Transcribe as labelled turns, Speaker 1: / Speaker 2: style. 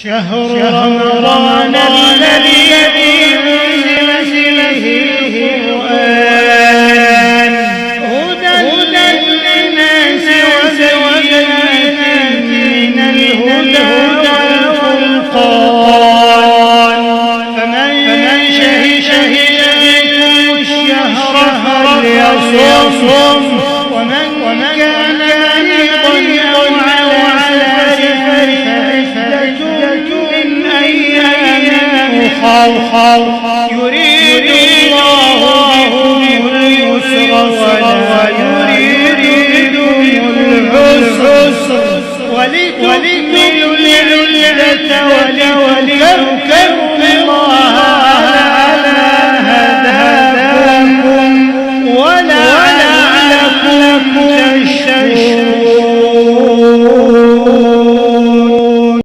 Speaker 1: شهر رمضان الذي أنزل فيه القرآن هدى للناس وبينات من الهدى والفرقان فمن شهد منكم الشهر فليصم ومن كان مريضا أو على سفر فعدة من أيام أخر يريد الله بكم اليسر ولا يريد بكم العسر